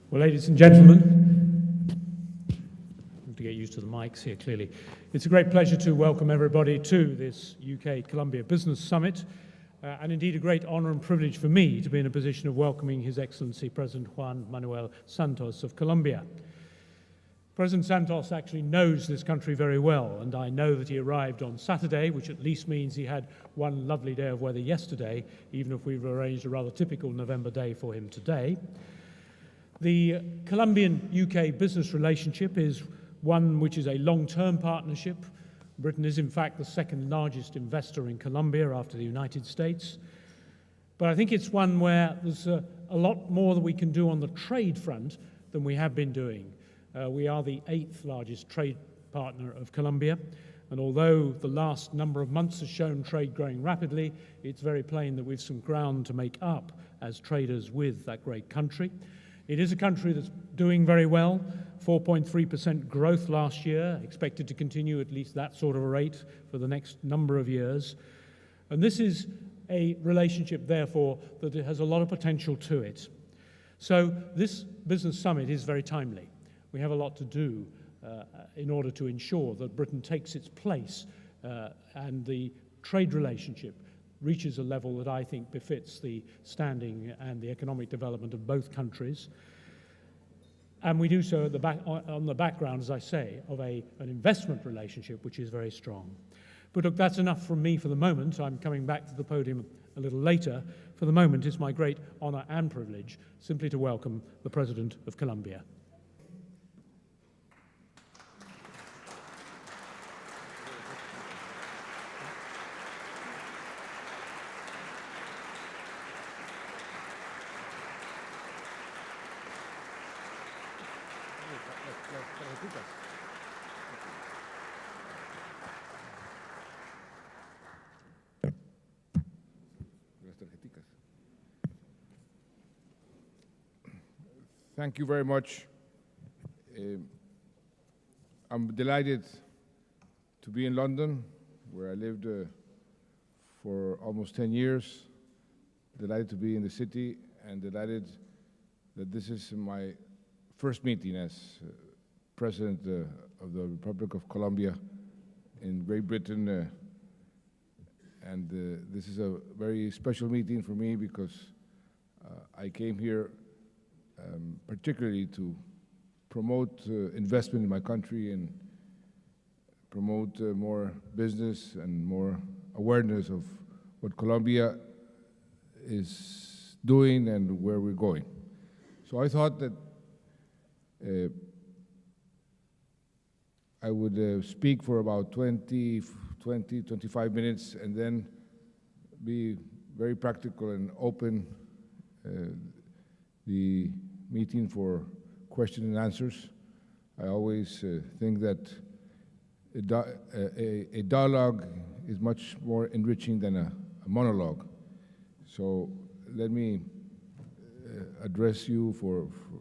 Well, ladies and gentlemen, I have to get used to the mics here clearly. It's a great pleasure to welcome everybody to this UK-Colombia Business Summit, and indeed a great honour and privilege for me to be in a position of welcoming His Excellency President Juan Manuel Santos of Colombia. President Santos actually knows this country very well, and I know that he arrived on Saturday, which at least means he had one lovely day of weather yesterday, even if we've arranged a rather typical November day for him today. The Colombian-UK business relationship is one which is a long-term partnership. Britain is, in fact, the second largest investor in Colombia after the United States. But I think it's one where there's a lot more that we can do on the trade front than we have been doing. We are the 8th largest trade partner of Colombia, and although the last number of months has shown trade growing rapidly, it's very plain that we've some ground to make up as traders with that great country. It is a country that's doing very well, 4.3% growth last year, expected to continue at least that sort of a rate for the next number of years. And this is a relationship, therefore, that it has a lot of potential to it. So this business summit is very timely. We have a lot to do in order to ensure that Britain takes its place and the trade relationship reaches a level that I think befits the standing and the economic development of both countries. And we do so at on the background, as I say, of an investment relationship which is very strong. But look, that's enough from me for the moment. I'm coming back to the podium a little later. For the moment, it's my great honor and privilege simply to welcome the President of Colombia. Thank you very much. I'm delighted to be in London, where I lived for almost 10 years. Delighted to be in the city, and delighted that this is my first meeting as President of the Republic of Colombia in Great Britain. And this is a very special meeting for me because I came here particularly to promote investment in my country and promote more business and more awareness of what Colombia is doing and where we're going. So I thought that I would speak for about 25 minutes and then be very practical and open the meeting for questions and answers. I always think that a dialogue is much more enriching than a monologue. So let me address you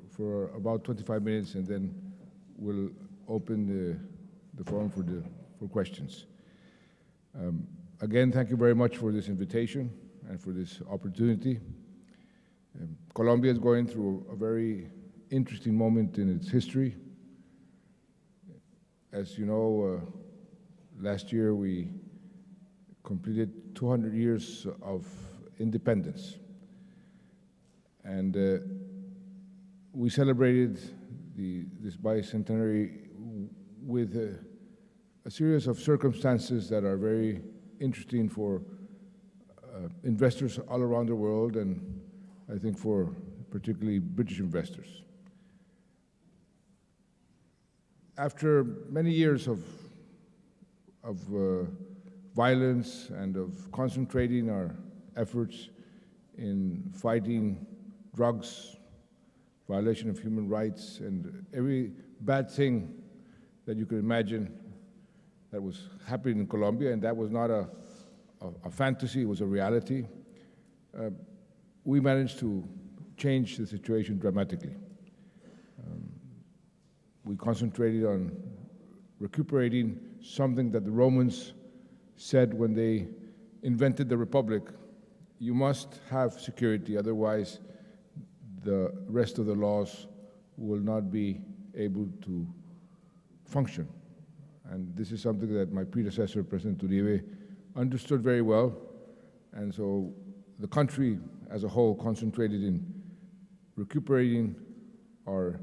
for about 25 minutes, and then we'll open the forum for questions. Again, thank you very much for this invitation and for this opportunity. Colombia is going through a very interesting moment in its history. As you know, last year we completed 200 years of independence. And we celebrated this bicentenary with a series of circumstances that are very interesting for investors all around the world, and I think for particularly British investors. After many years of violence and of concentrating our efforts in fighting drugs, violation of human rights, and every bad thing that you could imagine that was happening in Colombia, and that was not a fantasy, it was a reality, we managed to change the situation dramatically. We concentrated on recuperating something that the Romans said when they invented the Republic: you must have security, otherwise the rest of the laws will not be able to function. And this is something that my predecessor, President Uribe, understood very well. And so the country as a whole concentrated in recuperating our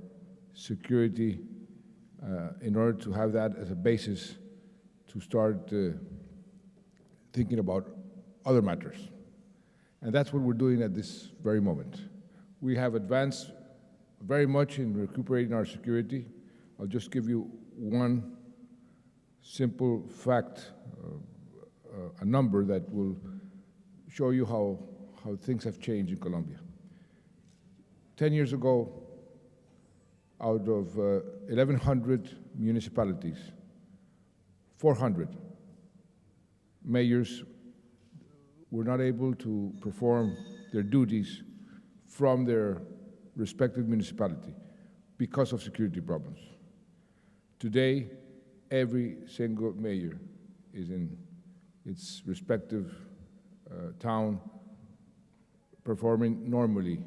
security in order to have that as a basis to start thinking about other matters. And that's what we're doing at this very moment. We have advanced very much in recuperating our security. I'll just give you one simple fact, a number that will show you how things have changed in Colombia. 10 years ago, out of 1,100 municipalities, 400 mayors were not able to perform their duties from their respective municipality because of security problems. Today, every single mayor is in its respective town performing normally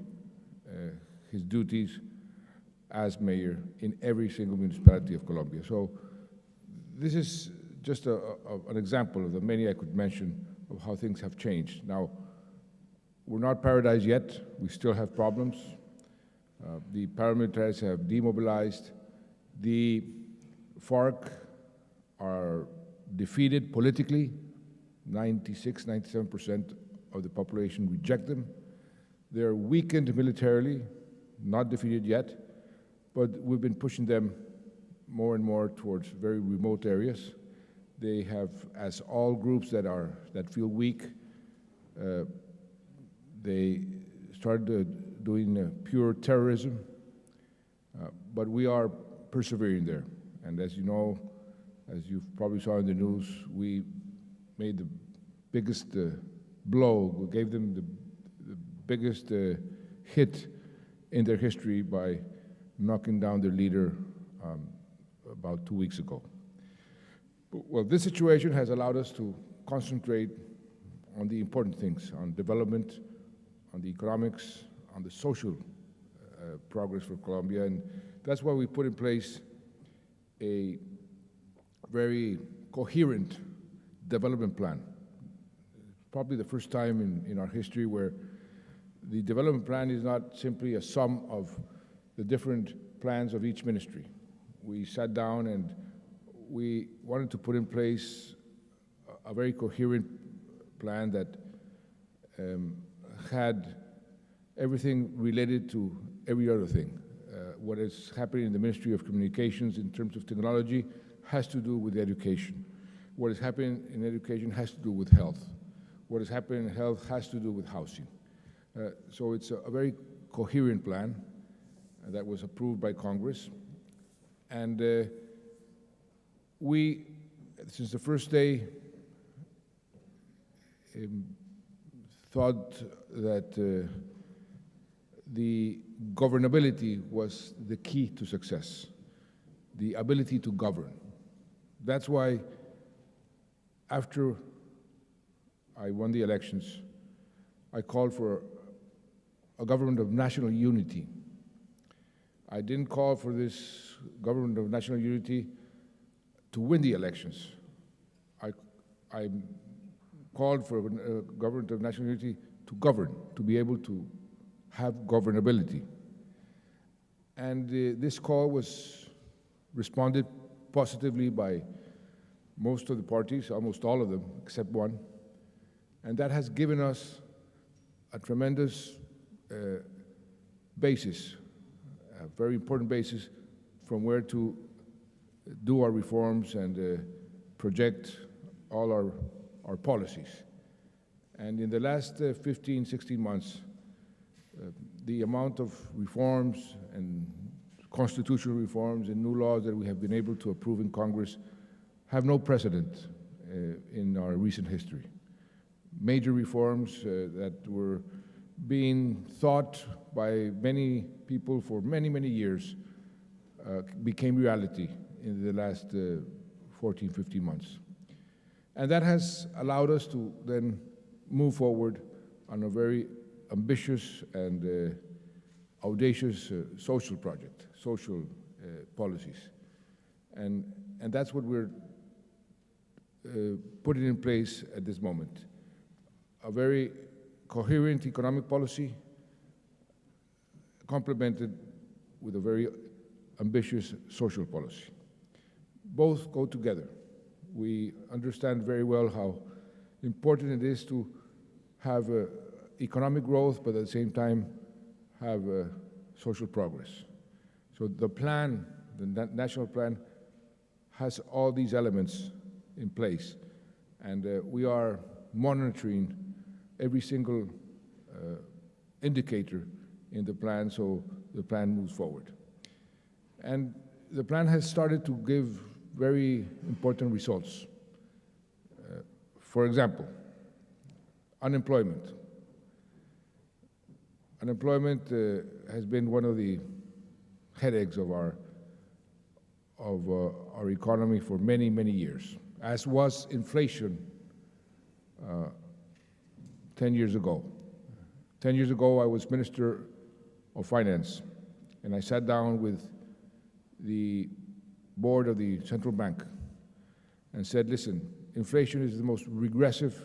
his duties as mayor in every single municipality of Colombia. So this is just an example of the many I could mention of how things have changed. Now, we're not paradise yet. We still have problems. The paramilitaries have demobilized. The FARC are defeated politically. 96, 97% of the population reject them. They're weakened militarily, not defeated yet, but we've been pushing them more and more towards very remote areas. They have, as all groups that feel weak, they started doing pure terrorism, but we are persevering there. And as you know, as you probably saw in the news, we made the biggest blow, we gave them the biggest hit in their history by knocking down their leader about 2 weeks ago. Well, this situation has allowed us to concentrate on the important things, on development, on the economics, on the social progress for Colombia, and that's why we put in place a very coherent development plan. Probably the first time in our history where the development plan is not simply a sum of the different plans of each ministry. We sat down and we wanted to put in place a very coherent plan that had everything related to every other thing. What is happening in the Ministry of Communications in terms of technology has to do with education. What is happening in education has to do with health. What is happening in health has to do with housing. So it's a very coherent plan that was approved by Congress. And we, since the first day, thought that the governability was the key to success, the ability to govern. That's why after I won the elections, I called for a government of national unity. I didn't call for this government of national unity to win the elections. I called for a government of national unity to govern, to be able to have governability. And this call was responded positively by most of the parties, almost all of them, except one. And that has given us a tremendous basis, a very important basis from where to do our reforms and project all our policies. And in the last 15, 16 months, the amount of reforms and constitutional reforms and new laws that we have been able to approve in Congress have no precedent in our recent history. Major reforms that were being thought by many people for many, many years became reality in the last 14, 15 months. And that has allowed us to then move forward on a very ambitious and audacious social project, social policies. And that's what we're putting in place at this moment. A very coherent economic policy complemented with a very ambitious social policy. Both go together. We understand very well how important it is to have economic growth, but at the same time have social progress. So the plan, the national plan, has all these elements in place, and we are monitoring every single indicator in the plan so the plan moves forward. And the plan has started to give very important results. For example, unemployment. Unemployment has been one of the headaches of our economy for many, many years, as was inflation 10 years ago. 10 years ago, I was Minister of Finance, and I sat down with the board of the central bank and said, listen, inflation is the most regressive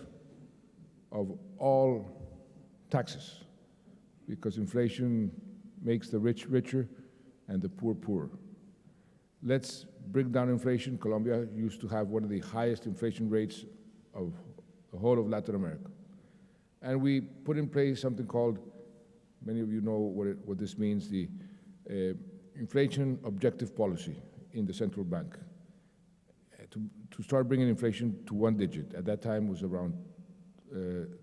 of all taxes, because inflation makes the rich richer and the poor poorer. Let's bring down inflation. Colombia used to have one of the highest inflation rates of the whole of Latin America. And we put in place something called, many of you know what this means, the inflation objective policy in the central bank, to start bringing inflation to 1 digit. At that time was around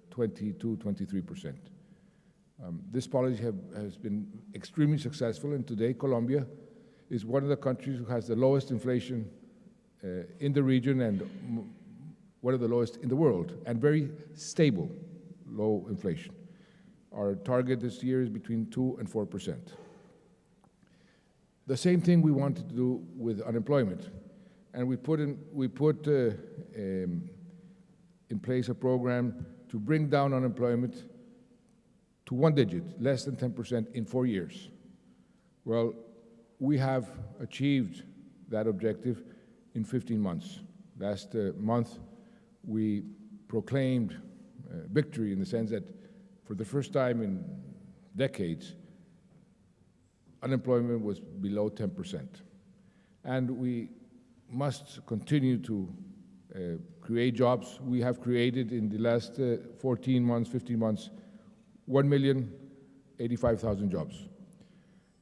22, 23%. This policy has been extremely successful, and today Colombia is one of the countries who has the lowest inflation in the region and one of the lowest in the world, and very stable, low inflation. Our target this year is between 2% and 4%. The same thing we wanted to do with unemployment, and we put in place a program to bring down unemployment to 1 digit, less than 10% in 4 years. Well, we have achieved that objective in 15 months. Last month, we proclaimed victory in the sense that for the first time in decades, unemployment was below 10%. And we must continue to create jobs. We have created in the last 14 months, 15 months, 1,085,000 jobs.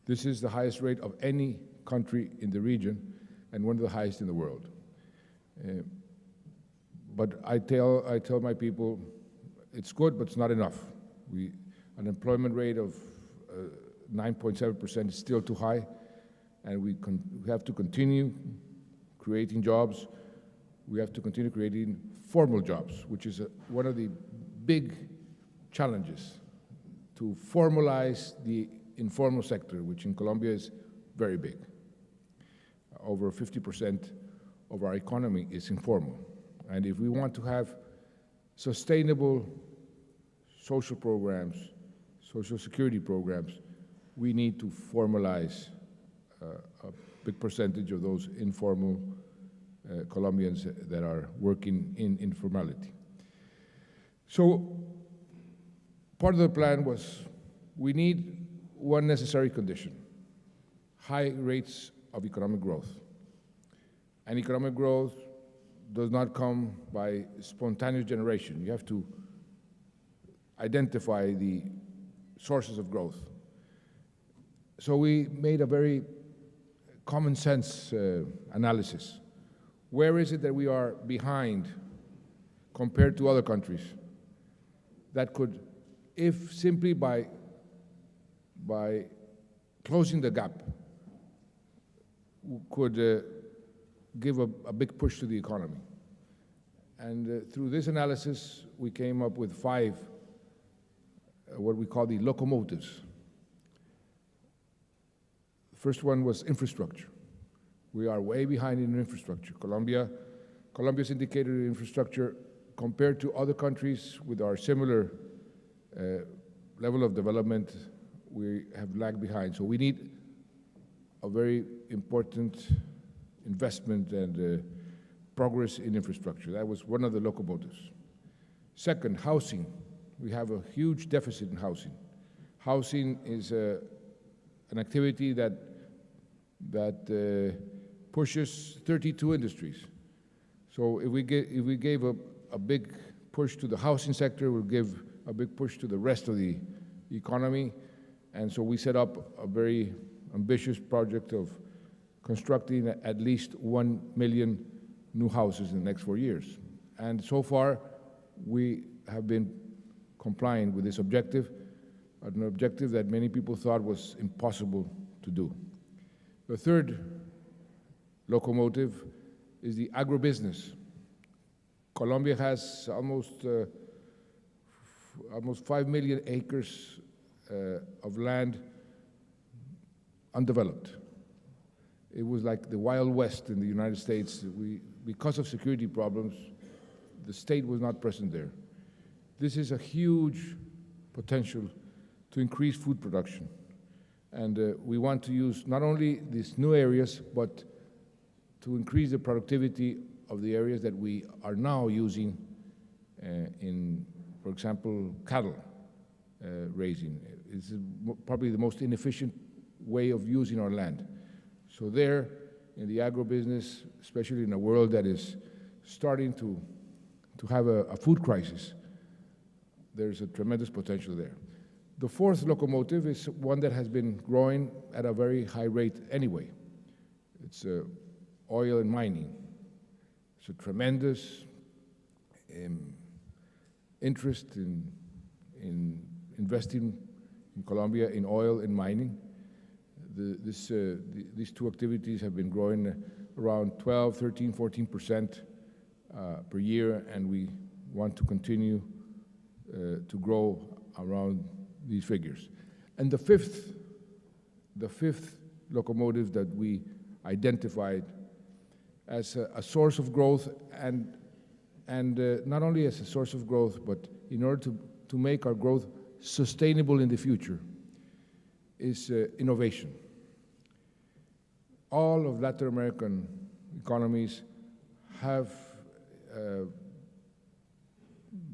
This is the highest rate of any country in the region and one of the highest in the world. But I tell my people, it's good, but it's not enough. Unemployment rate of 9.7% is still too high, and we have to continue creating jobs. We have to continue creating formal jobs, which is one of the big challenges, to formalize the informal sector, which in Colombia is very big. Over 50% of our economy is informal. And if we want to have sustainable social programs, social security programs, we need to formalize a big percentage of those informal Colombians that are working in informality. So part of the plan was we need one necessary condition: high rates of economic growth. And economic growth does not come by spontaneous generation. You have to identify the sources of growth. So we made a very common sense analysis. Where is it that we are behind compared to other countries that could, if simply by closing the gap, could give a big push to the economy? And through this analysis, we came up with 5 what we call the locomotives. The first one was infrastructure. We are way behind in infrastructure. Colombia's indicator in infrastructure compared to other countries with our similar level of development, we have lagged behind. So we need a very important investment and progress in infrastructure. That was one of the locomotives. Second, housing. We have a huge deficit in housing. Housing is an activity that pushes 32 industries. So if we gave a big push to the housing sector, we'll give a big push to the rest of the economy. And so we set up a very ambitious project of constructing at least 1 million new houses in the next 4 years. And so far, we have been complying with this objective, an objective that many people thought was impossible to do. The third locomotive is the agribusiness. Colombia has almost 5 million acres of land undeveloped. It was like the Wild West in the United States. Because of security problems, the state was not present there. This is a huge potential to increase food production. And we want to use not only these new areas, but to increase the productivity of the areas that we are now using in, for example, cattle raising. It's probably the most inefficient way of using our land. So there, in the agribusiness, especially in a world that is starting to have a food crisis, there's a tremendous potential there. The fourth locomotive is one that has been growing at a very high rate anyway. It's oil and mining. It's a tremendous interest in investing in Colombia in oil and mining. These two activities have been growing around 12, 13, 14% per year, and we want to continue to grow around these figures. And the fifth locomotive that we identified as a source of growth, and not only as a source of growth, but in order to make our growth sustainable in the future, is innovation. All of Latin American economies have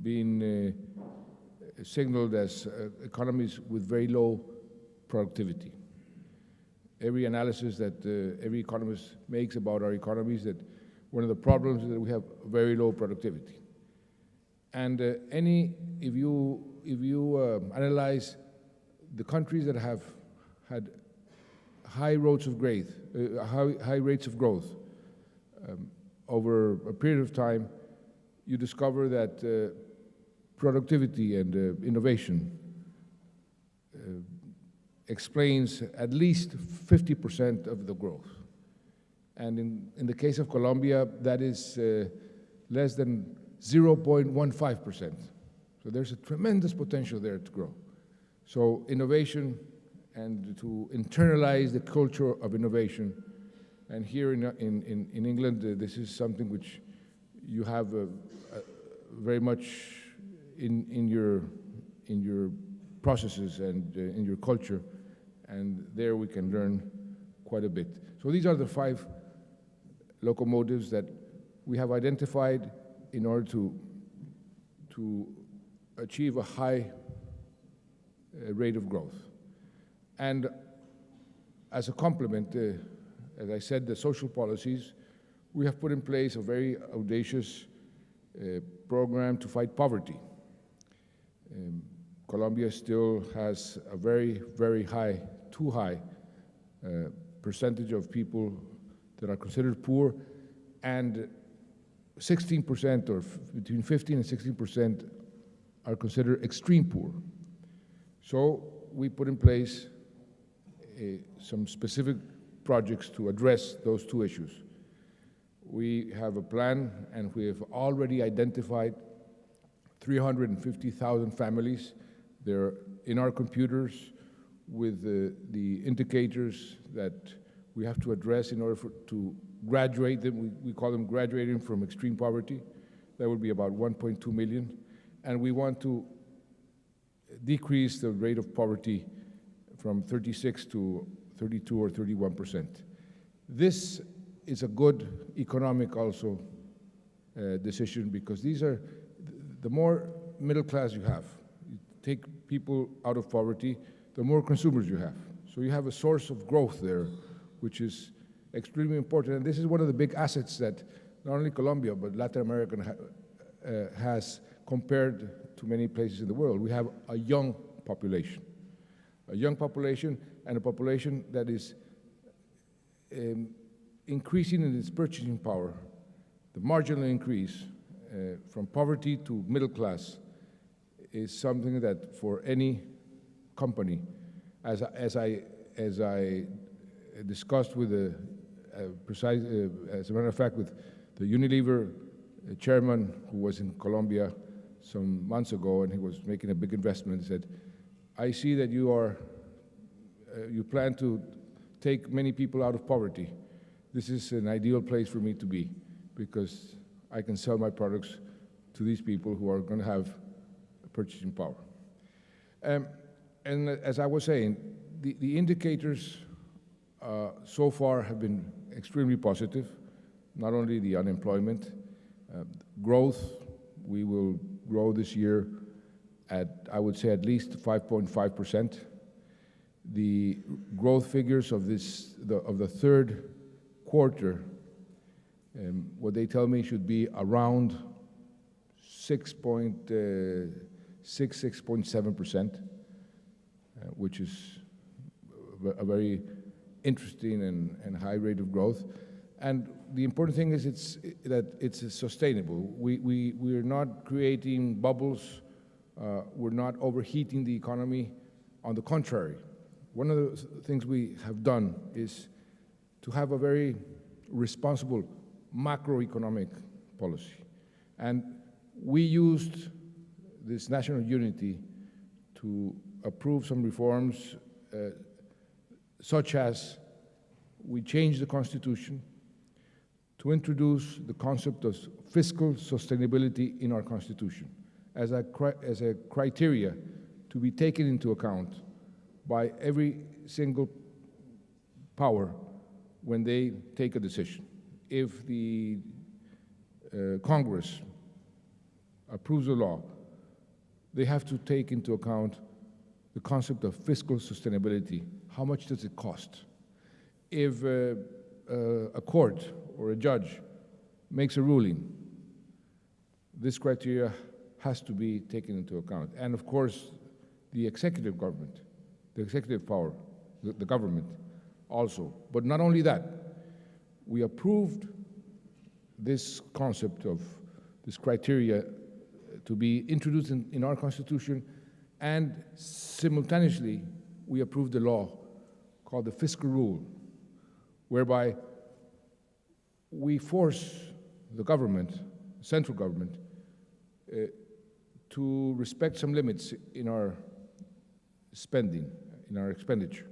been signaled as economies with very low productivity. Every analysis that every economist makes about our economies, that one of the problems is that we have very low productivity. And if you analyze the countries that have had high rates of growth over a period of time, you discover that productivity and innovation explains at least 50% of the growth. And in the case of Colombia, that is less than 0.15%. So there's a tremendous potential there to grow. So innovation and to internalize the culture of innovation. And here in England, this is something which you have very much in your processes and in your culture, and there we can learn quite a bit. So these are the 5 locomotives that we have identified in order to achieve a high rate of growth. And as a complement, as I said, the social policies, we have put in place a very audacious program to fight poverty. Colombia still has a very, very high, too high percentage of people that are considered poor, and 16%, or between 15 and 16%, are considered extreme poor. So we put in place some specific projects to address those 2 issues. We have a plan, and we have already identified 350,000 families. They're in our computers with the indicators that we have to address in order to graduate them. We call them graduating from extreme poverty. That would be about 1.2 million. And we want to decrease the rate of poverty from 36 to 32 or 31%. This is a good economic also decision, because these are, the more middle class you have, you take people out of poverty, the more consumers you have. So you have a source of growth there, which is extremely important. And this is one of the big assets that not only Colombia, but Latin America has compared to many places in the world. We have a young population and a population that is increasing in its purchasing power. The marginal increase from poverty to middle class is something that for any company, as I discussed with as a matter of fact, with the Unilever chairman who was in Colombia some months ago, and he was making a big investment, he said, I see that you plan to take many people out of poverty. This is an ideal place for me to be, because I can sell my products to these people who are going to have purchasing power. And as I was saying, the indicators so far have been extremely positive. Not only the unemployment, growth, we will grow this year at, I would say, at least 5.5%. The growth figures of the third quarter, what they tell me should be around 6.7%, which is a very interesting and high rate of growth. And the important thing is that it's sustainable. We're not creating bubbles. We're not overheating the economy. On the contrary, one of the things we have done is to have a very responsible macroeconomic policy. And we used this national unity to approve some reforms, such as we changed the Constitution to introduce the concept of fiscal sustainability in our Constitution as a criteria to be taken into account by every single power when they take a decision. If the Congress approves a law, they have to take into account the concept of fiscal sustainability. How much does it cost? If a court or a judge makes a ruling, this criteria has to be taken into account. And of course, the executive government, the executive power, the government also. But not only that, we approved this concept of this criteria to be introduced in our Constitution, and simultaneously we approved a law called the fiscal rule, whereby we force the government, central government, to respect some limits in our spending, in our expenditure.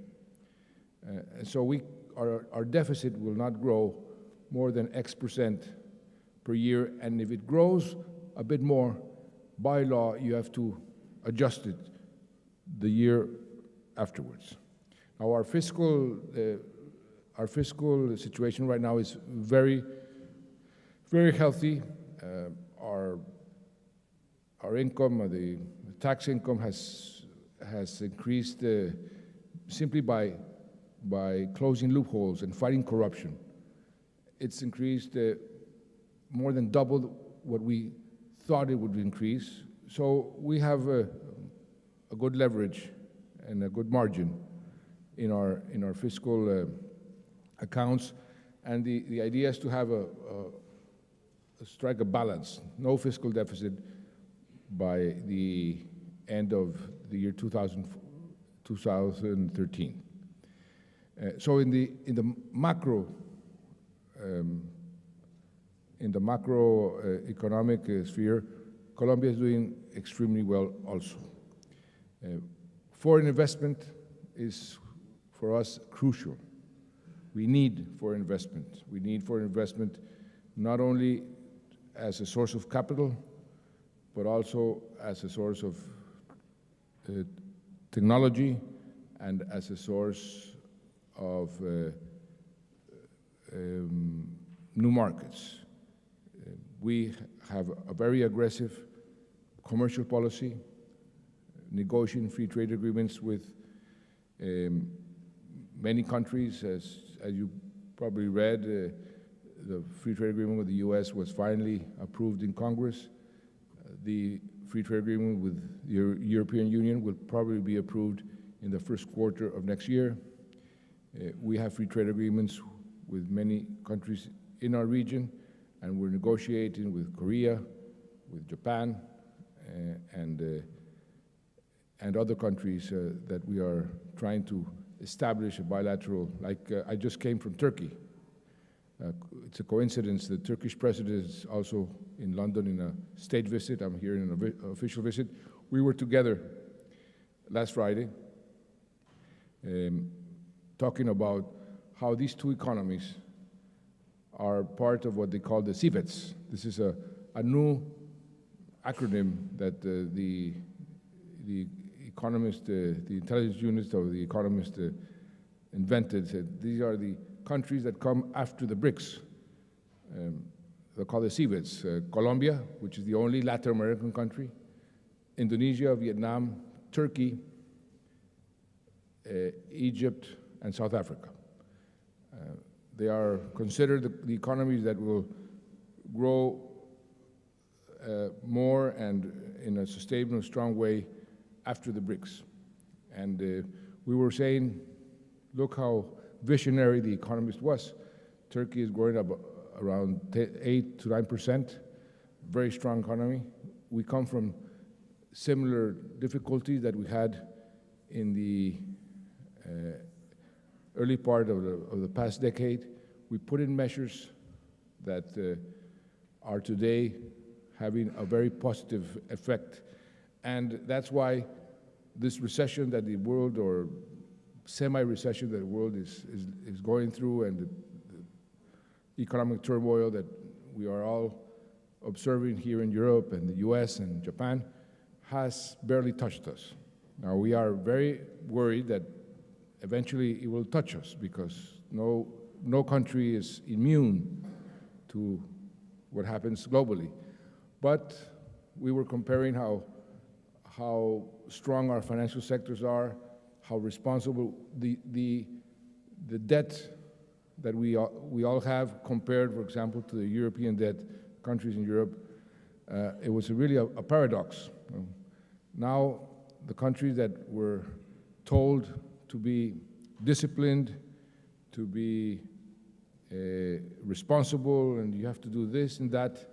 And so our deficit will not grow more than X% per year, and if it grows a bit more, by law, you have to adjust it the year afterwards. Now, our fiscal situation right now is very, very healthy. Our income, the tax income, has increased simply by closing loopholes and fighting corruption. It's increased more than double what we thought it would increase. So we have a good leverage and a good margin in our fiscal accounts, and the idea is to have strike a balance, no fiscal deficit by the end of the year 2013. So in the macroeconomic sphere, Colombia is doing extremely well also. Foreign investment is, for us, crucial. We need foreign investment. We need foreign investment not only as a source of capital, but also as a source of technology and as a source of new markets. We have a very aggressive commercial policy, negotiating free trade agreements with many countries. As you probably read, the free trade agreement with the US was finally approved in Congress. The free trade agreement with the European Union will probably be approved in the first quarter of next year. We have free trade agreements with many countries in our region, and we're negotiating with Korea, with Japan, and other countries that we are trying to establish a bilateral, like I just came from Turkey. It's a coincidence the Turkish president is also in London in a state visit. I'm here in an official visit. We were together last Friday talking about how these two economies are part of what they call the CVETs. This is a new acronym that the economist, the intelligence unit of the economist invented. Said these are the countries that come after the BRICS. They're called the CVETs. Colombia, which is the only Latin American country, Indonesia, Vietnam, Turkey, Egypt, and South Africa. They are considered the economies that will grow more and in a sustainable, strong way after the BRICS. And we were saying, look how visionary the economist was. Turkey is growing up around 8 to 9%, very strong economy. We come from similar difficulties that we had in the early part of the past decade. We put in measures that are today having a very positive effect. And that's why this recession that the world, or semi-recession that the world is going through, and the economic turmoil that we are all observing here in Europe and the US and Japan, has barely touched us. Now, we are very worried that eventually it will touch us, because no country is immune to what happens globally. But we were comparing how strong our financial sectors are, how responsible the debt that we all have compared, for example, to the European debt, countries in Europe. It was really a paradox. Now, the countries that were told to be disciplined, to be responsible, and you have to do this and that,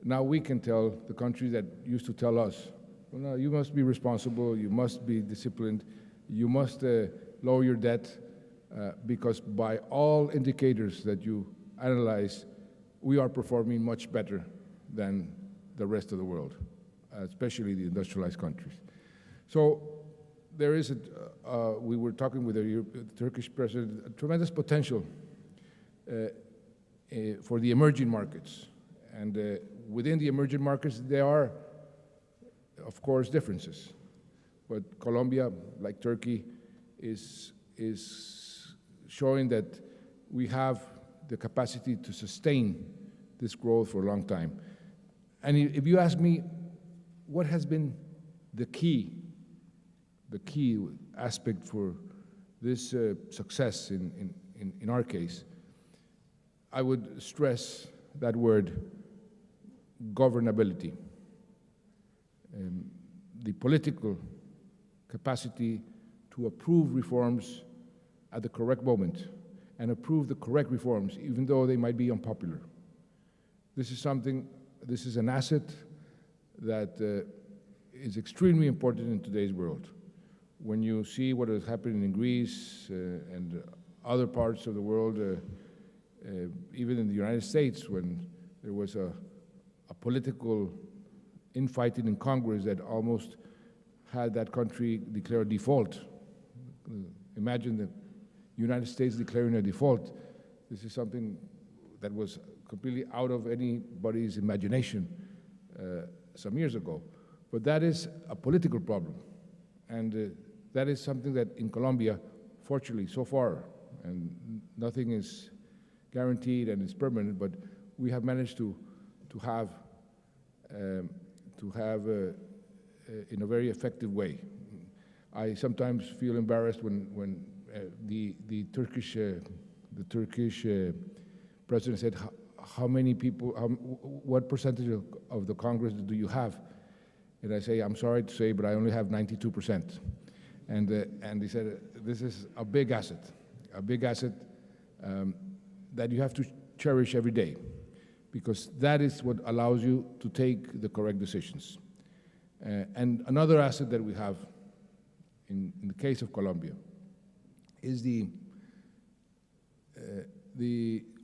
now we can tell the countries that used to tell us, well, no, you must be responsible, you must be disciplined, you must lower your debt, because by all indicators that you analyze, we are performing much better than the rest of the world, especially the industrialized countries. So there is, we were talking with the Turkish president, a tremendous potential for the emerging markets. And within the emerging markets, there are, of course, differences. But Colombia, like Turkey, is showing that we have the capacity to sustain this growth for a long time. And if you ask me, what has been the key aspect for this success in our case, I would stress that word, governability. The political capacity to approve reforms at the correct moment and approve the correct reforms, even though they might be unpopular. This is an asset that is extremely important in today's world. When you see what is happening in Greece and other parts of the world, even in the United States, when there was a political infighting in Congress that almost had that country declare a default. Imagine the United States declaring a default. This is something that was completely out of anybody's imagination some years ago. But that is a political problem. And that is something that in Colombia, fortunately, so far, and nothing is guaranteed and is permanent, but we have managed to have in a very effective way. I sometimes feel embarrassed when the Turkish president said, "How many people? What percentage of the Congress do you have?" And I say, "I'm sorry to say, but I only have 92%." And he said, "This is a big asset that you have to cherish every day, because that is what allows you to take the correct decisions." And another asset that we have in the case of Colombia is the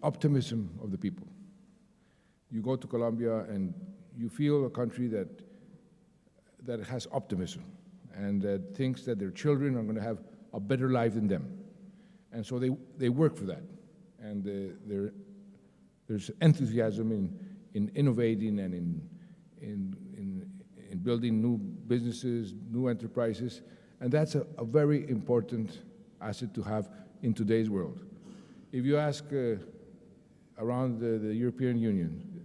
optimism of the people. You go to Colombia and you feel a country that has optimism and that thinks that their children are going to have a better life than them. And so they work for that. And there's enthusiasm in innovating and in building new businesses, new enterprises. And that's a very important asset to have in today's world. If you ask around the European Union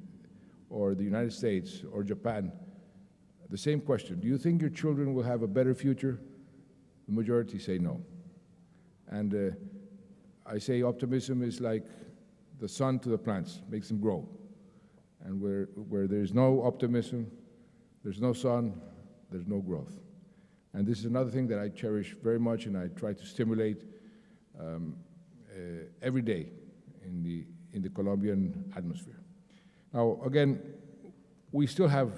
or the United States or Japan, the same question: do you think your children will have a better future? The majority say no. And I say optimism is like the sun to the plants, makes them grow. And where there's no optimism, there's no sun, there's no growth. And this is another thing that I cherish very much, and I try to stimulate every day in the Colombian atmosphere. Now, again, we still have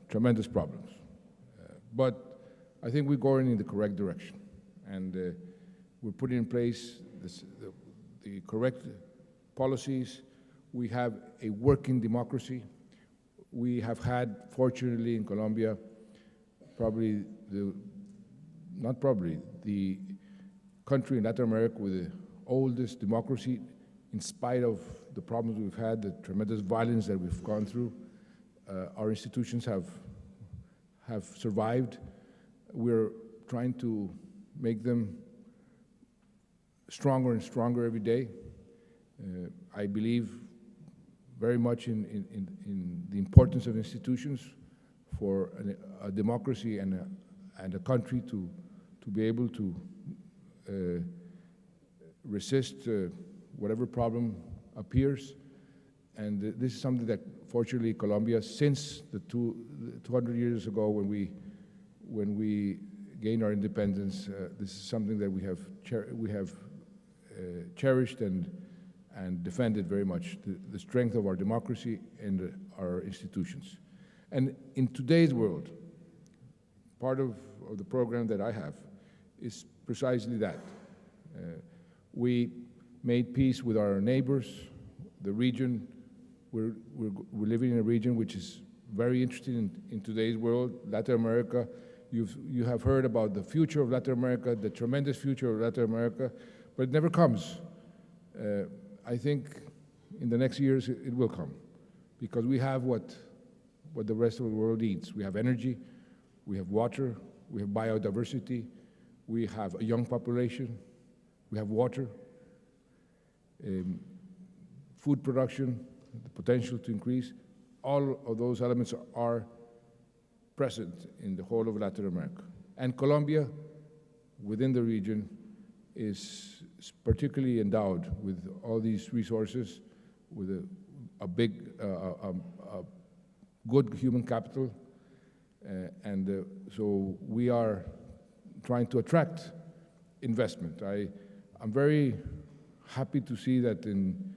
tremendous problems, but I think we're going in the correct direction, and we're putting in place the correct policies. We have a working democracy. We have had, fortunately, in Colombia, the country in Latin America with the oldest democracy, in spite of the problems we've had, the tremendous violence that we've gone through. Our institutions have survived. We're trying to make them stronger and stronger every day. I believe very much in the importance of institutions for a democracy and a country to be able to resist whatever problem appears. And this is something that, fortunately, Colombia, since the 200 years ago when we gained our independence, this is something that we have cherished and defended very much, the strength of our democracy and our institutions. And in today's world, part of the program that I have is precisely that. We made peace with our neighbors, the region. We're living in a region which is very interesting in today's world, Latin America. You have heard about the future of Latin America, the tremendous future of Latin America, but it never comes. I think in the next years it will come, because we have what the rest of the world needs. We have energy, we have water, we have biodiversity, we have a young population, we have water, food production, the potential to increase. All of those elements are present in the whole of Latin America. And Colombia, within the region, is particularly endowed with all these resources, with a big, good human capital, and so we are trying to attract investment. I'm very happy to see that in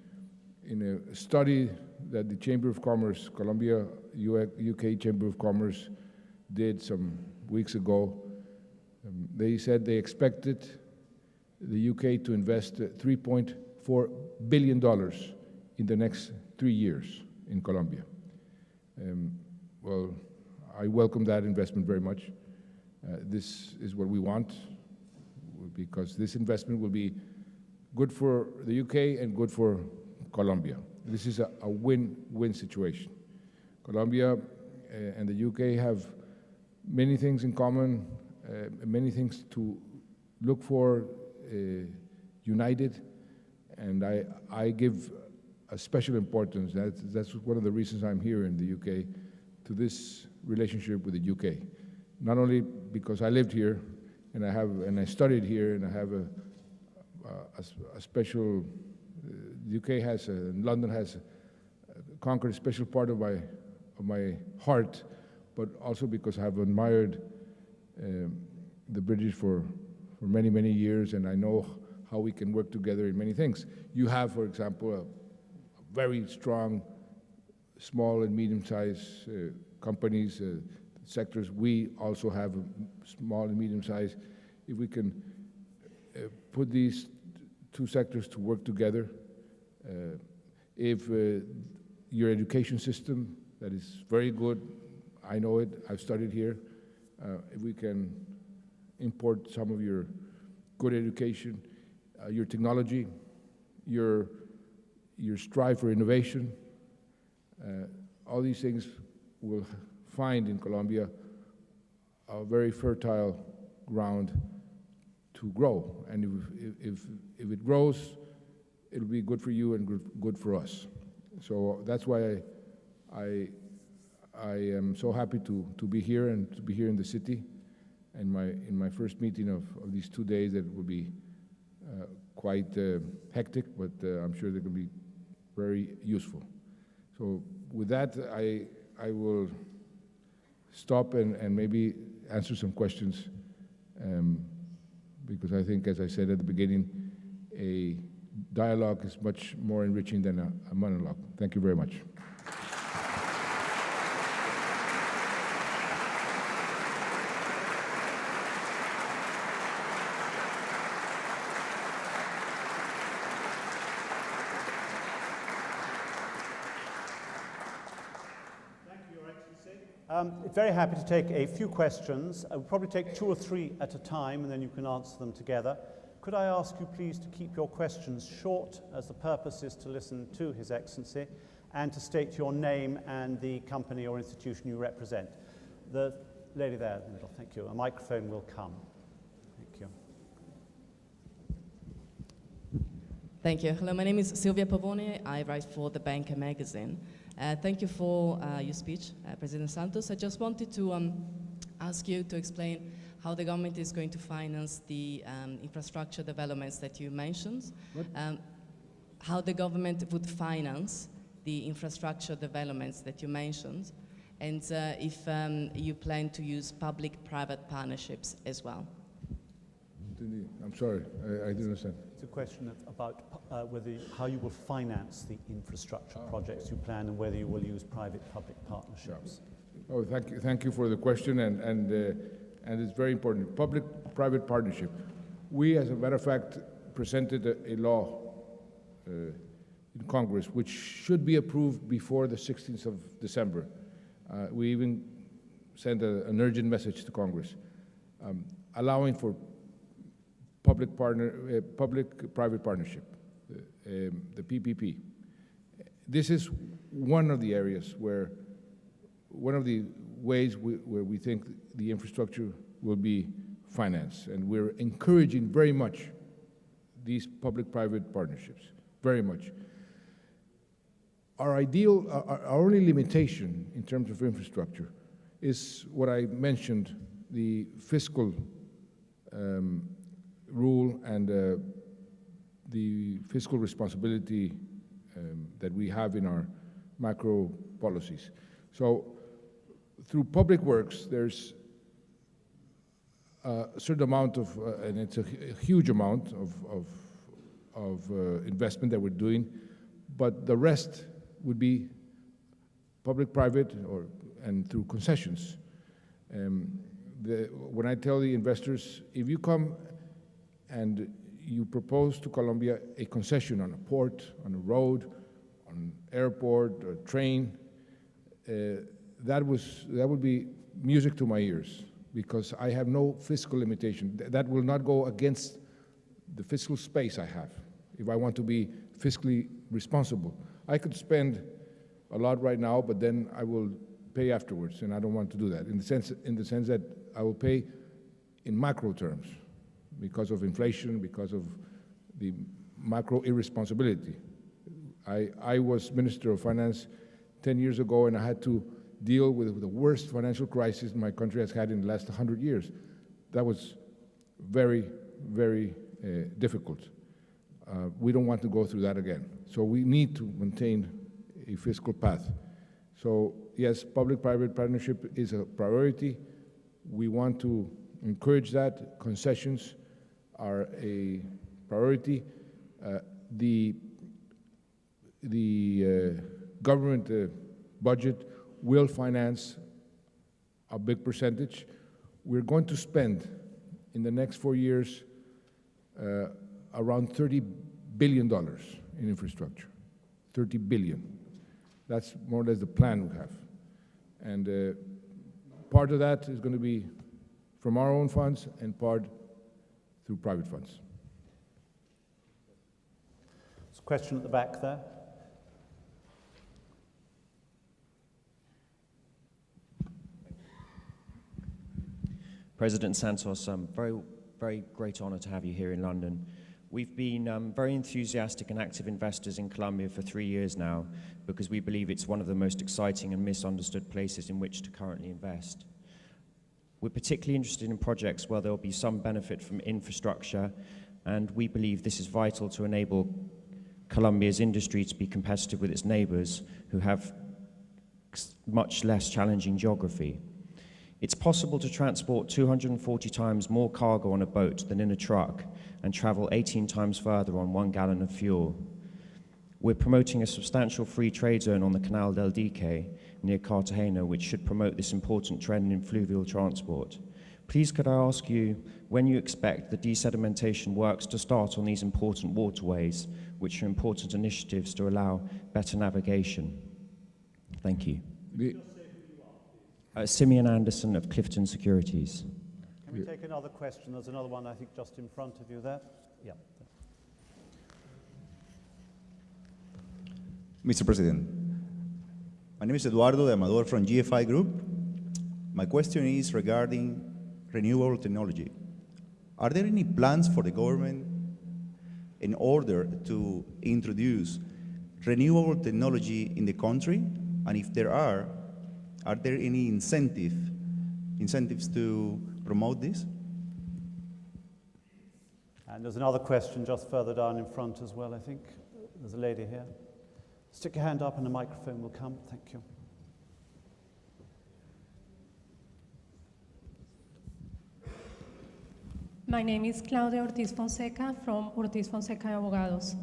a study that the Chamber of Commerce, Colombia, UK Chamber of Commerce, did some weeks ago, they said they expected the UK to invest $3.4 billion in the next 3 years in Colombia. Well, I welcome that investment very much. This is what we want, because this investment will be good for the UK and good for Colombia. This is a win-win situation. Colombia and the UK have many things in common, many things to look for united, and I give a special importance, that's one of the reasons I'm here in the UK, to this relationship with the UK. Not only because I lived here, and I studied here, and I have a special, the UK has, London has conquered a special part of my heart, but also because I have admired the British for many, many years, and I know how we can work together in many things. You have, for example, a very strong small and medium-sized companies, sectors. We also have small and medium-sized. If we can put these two sectors to work together, if your education system, that is very good, I know it, I've studied here, if we can import some of your good education, your technology, your strive for innovation, all these things will find in Colombia a very fertile ground to grow. And if it grows, it'll be good for you and good for us. So that's why I am so happy to be here and to be here in the city. And in my first meeting of these 2 days, that will be quite hectic, but I'm sure they can be very useful. So with that, I will stop and maybe answer some questions, because I think, as I said at the beginning, a dialogue is much more enriching than a monologue. Thank you very much. Very happy to take a few questions. We'll probably take 2 or 3 at a time, and then you can answer them together. Could I ask you please to keep your questions short, as the purpose is to listen to His Excellency, and to state your name and the company or institution you represent. The lady there in the middle, thank you. A microphone will come. Thank you. Thank you. Hello, my name is Silvia Pavone. I write for The Banker magazine. Thank you for your speech, President Santos. I just wanted to ask you to explain how the government is going to finance the infrastructure developments that you mentioned. How the government would finance the infrastructure developments that you mentioned, and if you plan to use public-private partnerships as well. I'm sorry, I didn't understand. It's a question about how you will finance the infrastructure projects you plan, and whether you will use private-public partnerships. Yeah. Oh, thank you for the question, and it's very important. Public-private partnership. We, as a matter of fact, presented a law in Congress which should be approved before the 16th of December. We even sent an urgent message to Congress, allowing for public-private partnership, the PPP. This is one of the areas one of the ways where we think the infrastructure will be financed, and we're encouraging very much these public-private partnerships, very much. Our only limitation in terms of infrastructure is what I mentioned, the fiscal rule and the fiscal responsibility that we have in our macro policies. So through public works, there's a certain amount of, and it's a huge amount of investment that we're doing, but the rest would be public-private and through concessions. When I tell the investors, if you come and you propose to Colombia a concession on a port, on a road, on an airport, or a train, that would be music to my ears, because I have no fiscal limitation. That will not go against the fiscal space I have if I want to be fiscally responsible. I could spend a lot right now, but then I will pay afterwards, and I don't want to do that, in the sense that I will pay in macro terms. because of inflation, because of the macro irresponsibility. I was Minister of Finance 10 years ago, and I had to deal with the worst financial crisis my country has had in the last 100 years. That was very, very difficult. We don't want to go through that again. So we need to maintain a fiscal path. So yes, public-private partnership is a priority. We want to encourage that. Concessions are a priority. The government budget will finance a big percentage. We're going to spend in the next 4 years around $30 billion in infrastructure. 30 billion. That's more or less the plan we have. And part of that is going to be from our own funds and part through private funds. There's a question at the back there. President Santos, very great honor to have you here in London. We've been very enthusiastic and active investors in Colombia for 3 years now because we believe it's one of the most exciting and misunderstood places in which to currently invest. We're particularly interested in projects where there will be some benefit from infrastructure, and we believe this is vital to enable Colombia's industry to be competitive with its neighbors who have much less challenging geography. It's possible to transport 240 times more cargo on a boat than in a truck and travel 18 times further on 1 gallon of fuel. We're promoting a substantial free trade zone on the Canal del Dique near Cartagena, which should promote this important trend in fluvial transport. Please could I ask you when you expect the desedimentation works to start on these important waterways, which are important initiatives to allow better navigation? Thank you. Simeon Anderson of Clifton Securities. Can we take another question? There's another one, I think, just in front of you there. Yeah. Mr. President, my name is Eduardo de Amador from GFI Group. My question is regarding renewable technology. Are there any plans for the government in order to introduce renewable technology in the country? And if there are there any incentives to promote this? And there's another question just further down in front as well, I think. There's a lady here. Stick your hand up and the microphone will come. Thank you. My name is Claudia Ortiz Fonseca from Ortiz Fonseca Abogados.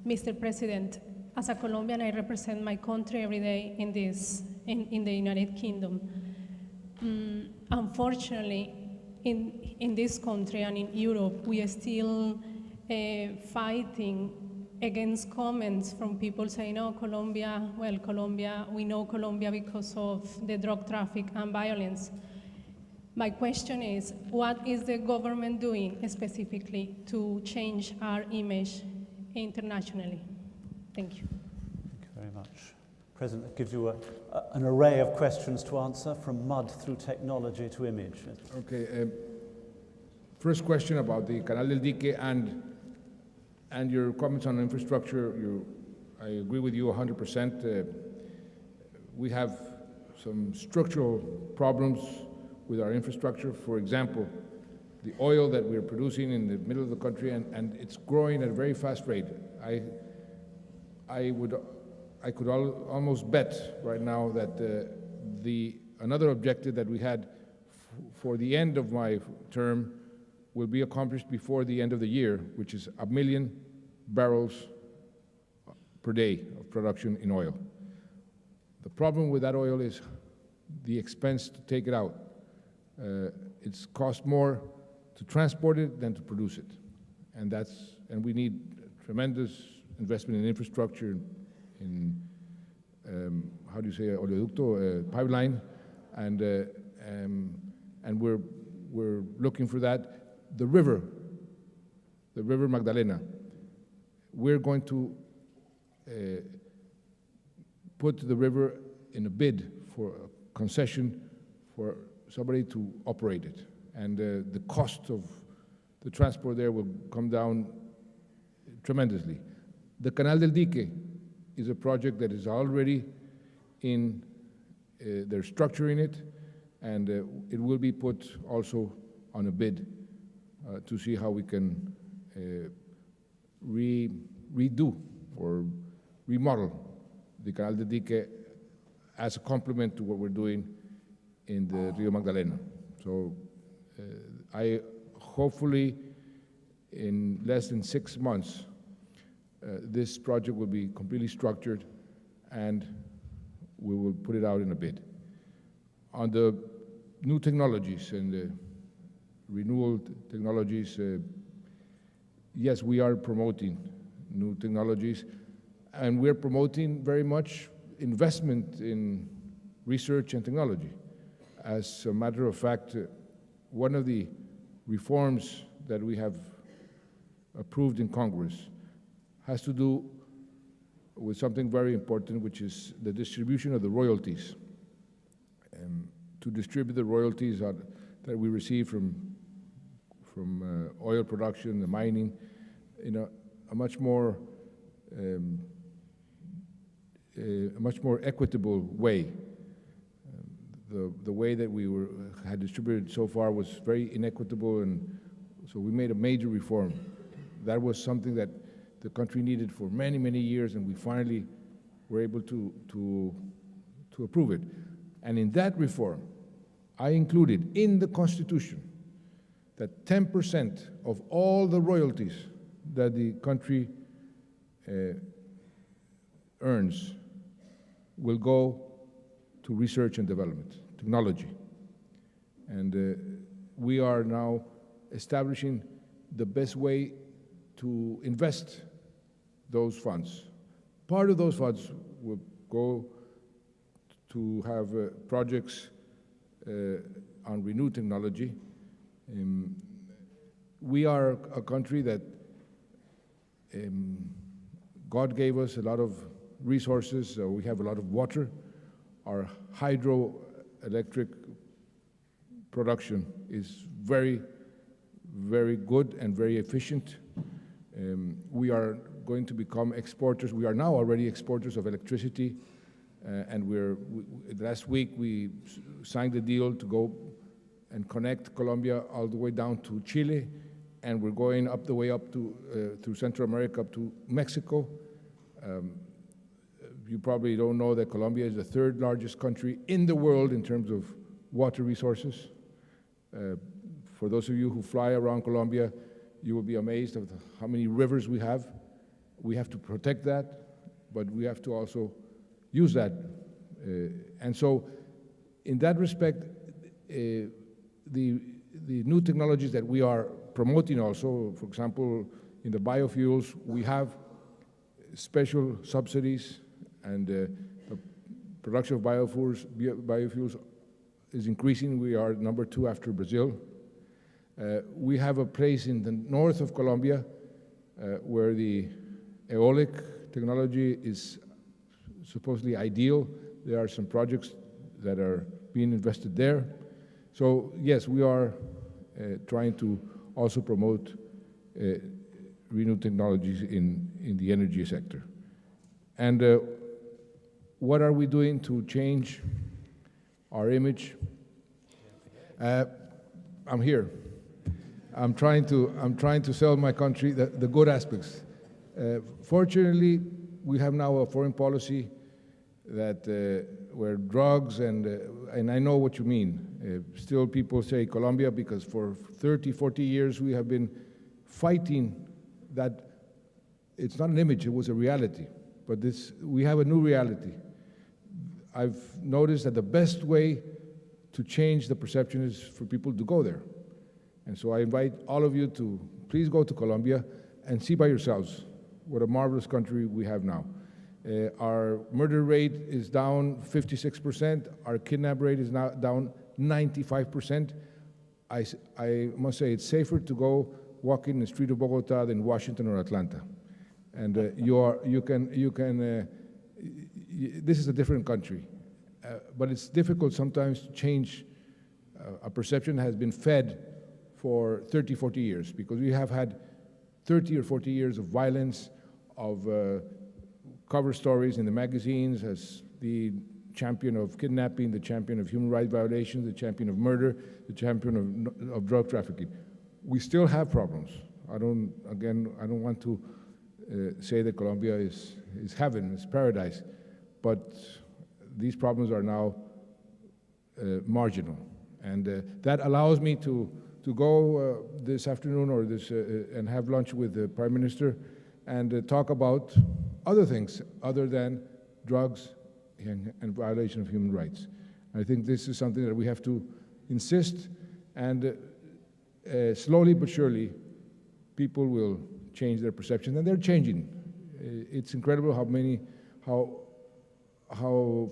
Mr. President, as a Colombian, I represent my country every day in the United Kingdom. Unfortunately, in this country and in Europe, we are still fighting against comments from people saying, oh, Colombia, we know Colombia because of the drug traffic and violence. My question is, what is the government doing specifically to change our image internationally? Thank you. Thank you very much. President, that gives you an array of questions to answer, from mud through technology to image. Okay. First question about the Canal del Dique and your comments on infrastructure. I agree with you 100%. We have some structural problems with our infrastructure. For example, the oil that we're producing in the middle of the country, and it's growing at a very fast rate. I could almost bet right now that another objective that we had for the end of my term will be accomplished before the end of the year, which is 1 million barrels per day of production in oil. The problem with that oil is the expense to take it out. It's cost more to transport it than to produce it, and we need tremendous investment in infrastructure, in how do you say, oleoducto, pipeline, and we're looking for that. The river Magdalena, we're going to put the river in a bid for a concession for somebody to operate it, and the cost of the transport there will come down tremendously. The Canal del Dique is a project that is already in, they're structuring it, and it will be put also on a bid to see how we can redo or remodel the Canal del Dique as a complement to what we're doing in the Rio Magdalena. So I hopefully in less than 6 months, this project will be completely structured and we will put it out in a bid. On the new technologies and the renewable technologies, yes, we are promoting new technologies, and we're promoting very much investment in research and technology. As a matter of fact, one of the reforms that we have approved in Congress has to do with something very important, which is the distribution of the royalties. To distribute the royalties that we receive from oil production, the mining, in a much more equitable way. The way that we had distributed so far was very inequitable, and so we made a major reform. That was something that the country needed for many, many years, and we finally were able to approve it. And in that reform, I included in the Constitution that 10% of all the royalties that the country earns will go to research and development, technology. And we are now establishing the best way to invest those funds. Part of those funds will go to have projects on renewed technology. We are a country that God gave us a lot of resources. We have a lot of water. Our hydroelectric production is very, very good and very efficient. We are going to become exporters. We are now already exporters of electricity, and last week we signed a deal to go and connect Colombia all the way down to Chile, and we're going up the way up to through Central America up to Mexico. You probably don't know that Colombia is the third largest country in the world in terms of water resources. For those of you who fly around Colombia, you will be amazed at how many rivers we have. We have to protect that, but we have to also use that. And so in that respect, the new technologies that we are promoting also, for example, in the biofuels, we have special subsidies, and the production of biofuels is increasing. We are number 2 after Brazil. We have a place in the north of Colombia where the eolic technology is supposedly ideal. There are some projects that are being invested there. So yes, we are trying to also promote renewed technologies in the energy sector. And what are we doing to change our image? I'm here. I'm trying to sell my country the good aspects. Fortunately, we have now a foreign policy that where drugs and I know what you mean. Still, people say Colombia because for 30, 40 years we have been fighting that. It's not an image; it was a reality. But we have a new reality. I've noticed that the best way to change the perception is for people to go there. And so I invite all of you to please go to Colombia and see by yourselves what a marvelous country we have now. Our murder rate is down 56%. Our kidnap rate is now down 95%. I must say it's safer to go walking in the street of Bogota than Washington or Atlanta. And this is a different country. But it's difficult sometimes to change a perception that has been fed for 30, 40 years, because we have had 30 or 40 years of violence, of cover stories in the magazines as the champion of kidnapping, the champion of human rights violations, the champion of murder, the champion of drug trafficking. We still have problems. I don't want to say that Colombia is heaven, is paradise, but these problems are now marginal. And that allows me to go this afternoon or and have lunch with the Prime Minister and talk about other things other than drugs and violation of human rights. I think this is something that we have to insist, and slowly but surely people will change their perception, and they're changing. It's incredible how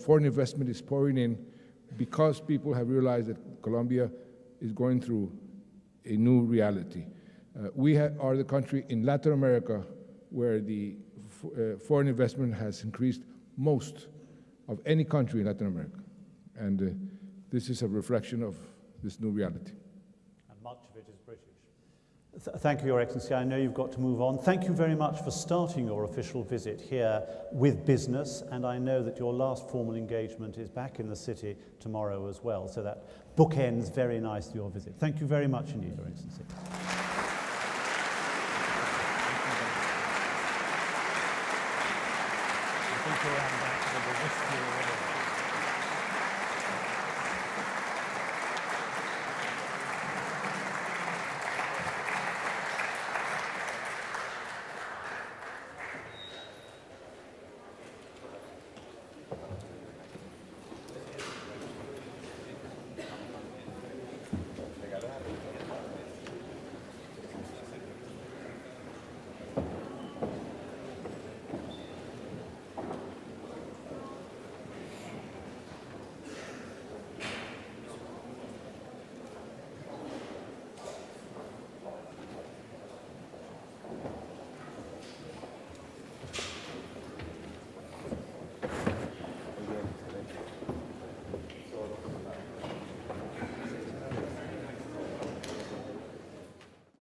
foreign investment is pouring in because people have realized that Colombia is going through a new reality. We are the country in Latin America where the foreign investment has increased most of any country in Latin America. And this is a reflection of this new reality. And much of it is British. Thank you, Your Excellency. I know you've got to move on. Thank you very much for starting your official visit here with business, and I know that your last formal engagement is back in the city tomorrow as well, so that bookends very nicely your visit. Thank you very much indeed, Your Excellency. I think we're